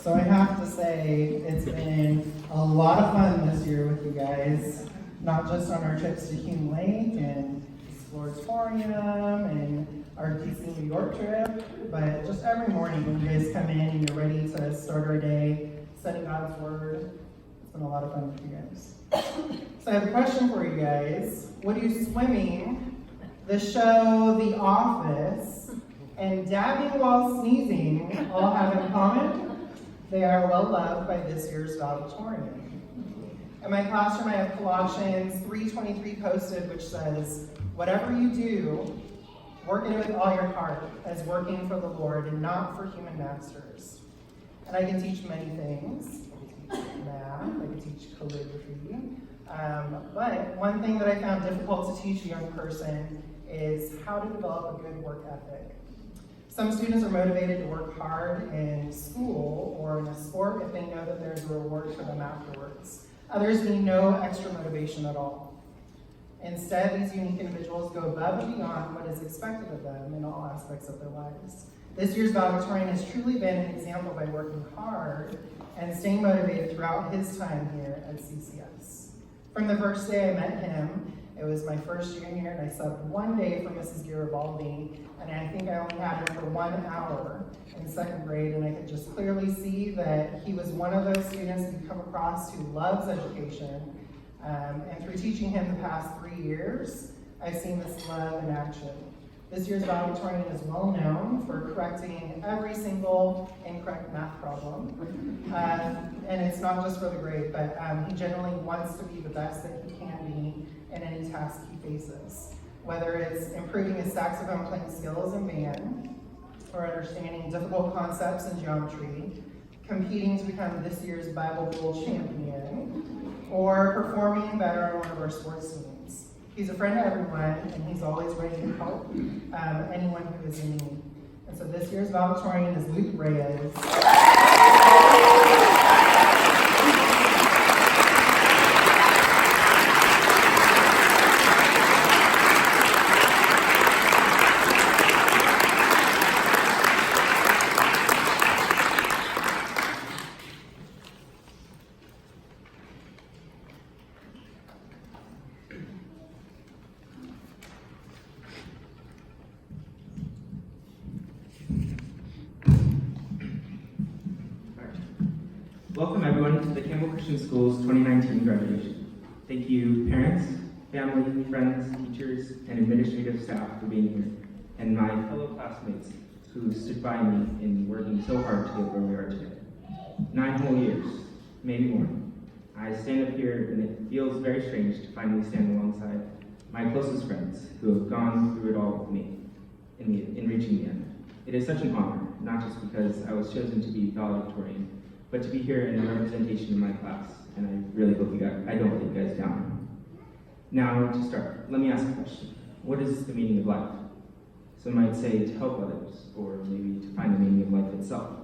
So I have to say, it's been a lot of fun this year with you guys, not just on our trips to Hume Lake and Valedictorian and our DC New York trip, but just every morning when you guys come in and you're ready to start our day studying God's Word. It's been a lot of fun with you guys. So I have a question for you guys. What do swimming, the show The Office, and dabbing while sneezing all have in common? They are well loved by this year's valedictorian. In my classroom, I have Colossians 3:23 posted, which says, "Whatever you do, work at it with all your heart, as working for the Lord and not for human masters." And I can teach many things. I can teach math, I can teach calligraphy. But one thing that I found difficult to teach a young person is how to develop a good work ethic. Some students are motivated to work hard in school or in a sport if they know that there's a reward for them afterwards. Others need no extra motivation at all. Instead, these unique individuals go above and beyond what is expected of them in all aspects of their lives. This year's valedictorian has truly been an example by working hard and staying motivated throughout his time here at CCS. From the first day I met him, it was my first year here, and I subbed one day for Mrs. Garibaldi, and I think I only had him for 1 hour in second grade, and I could just clearly see that he was one of those students you come across who loves education. And through teaching him the past 3 years, I've seen this love in action. This year's valedictorian is well known for correcting every single incorrect math problem. And it's not just for the grade, but he generally wants to be the best that he can be in any task he faces. Whether it's improving his saxophone playing skills in band, or understanding difficult concepts in geometry, competing to become this year's Bible Bowl champion, or performing better on one of our sports teams. He's a friend to everyone, and he's always ready to help anyone who is in need. And so this year's valedictorian is Luke Reyes. Welcome everyone to the Campbell Christian School's 2019 graduation. Thank you parents, family, friends, teachers, and administrative staff for being here, and my fellow classmates who stood by me in working so hard to get where we are today. 9 whole years, maybe more. I stand up here and it feels very strange to finally stand alongside my closest friends who have gone through it all with me in reaching the end. It is such an honor, not just because I was chosen to be valedictorian, but to be here in representation of my class, and I really hope I don't let you guys down. Now, to start, let me ask a question. What is the meaning of life? Some might say to help others, or maybe to find the meaning of life itself.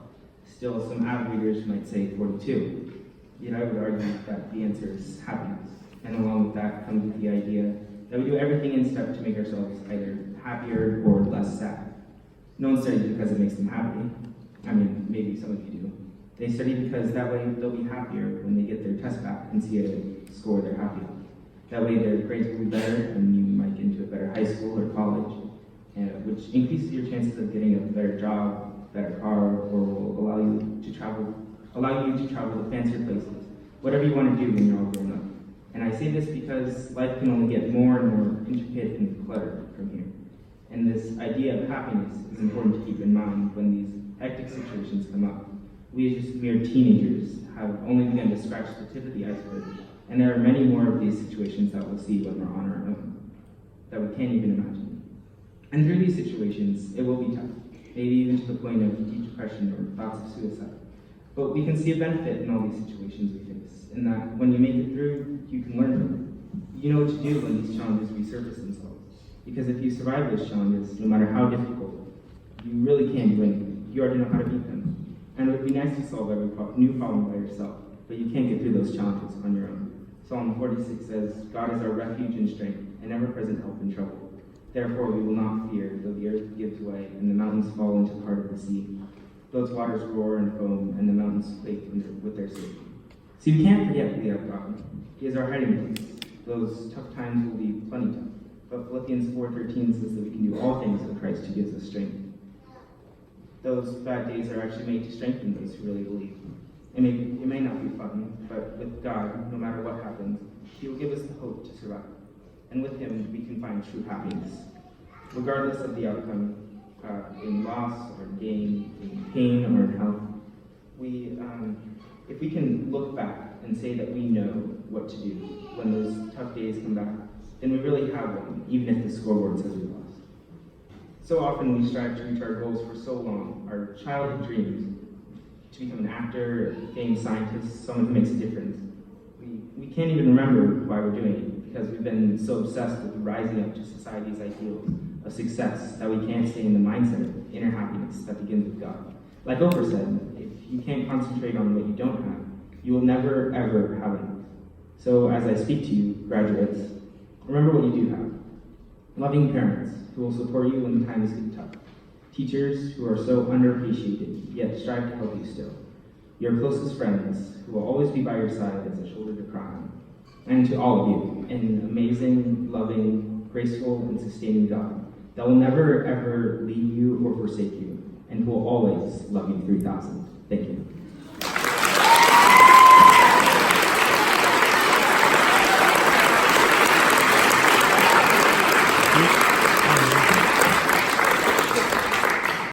Still, some avid readers might say 42. Yet I would argue that the answer is happiness, and along with that comes the idea that we do everything in step to make ourselves either happier or less sad. No one studies because it makes them happy. I mean, maybe some of you do. They study because that way they'll be happier when they get their test back and see a score they're happy with. That way their grades will be better and you might get into a better high school or college, which increases your chances of getting a better job, better car, or will allow you to travel to fancier places, whatever you want to do when you're all grown up. And I say this because life can only get more and more intricate and cluttered from here. And this idea of happiness is important to keep in mind when these hectic situations come up. We as mere teenagers have only begun to scratch the tip of the iceberg, and there are many more of these situations that we'll see when we're on our own, that we can't even imagine. And through these situations, it will be tough, maybe even to the point of deep depression or thoughts of suicide. But we can see a benefit in all these situations we face, in that when you make it through, you can learn from them. You know what to do when these challenges resurface themselves, because if you survive those challenges, no matter how difficult, you really can do anything. You already know how to beat them. And it would be nice to solve every new problem by yourself, but you can't get through those challenges on your own. Psalm 46 says, "God is our refuge and strength, and ever-present help in trouble. Therefore we will not fear, though the earth gives way, and the mountains fall into the heart of the sea. Those waters roar and foam, and the mountains quake with their safety. See, we can't forget we have God. He is our hiding place. Those tough times will be plenty tough. But Philippians 4:13 says that we can do all things with Christ who gives us strength. Those bad days are actually made to strengthen those who really believe. It may not be fun, but with God, no matter what happens, He will give us the hope to survive. And with Him, we can find true happiness. Regardless of the outcome, in loss or gain, in pain or in health, if we can look back and say that we know what to do when those tough days come back, then we really have one, even if the scoreboard says we lost. So often we strive to reach our goals for so long, our childhood dreams, to become an actor, a famed scientist, someone who makes a difference. We can't even remember why we're doing it, because we've been so obsessed with rising up to society's ideals of success that we can't stay in the mindset of inner happiness that begins with God. Like Oprah said, if you can't concentrate on what you don't have, you will never, ever have enough. So as I speak to you, graduates, remember what you do have. Loving parents who will support you when times get tough. Teachers who are so underappreciated, yet strive to help you still. Your closest friends who will always be by your side as a shoulder to cry on. And to all of you, an amazing, loving, graceful, and sustaining God that will never, ever leave you or forsake you, and who will always love you 3,000.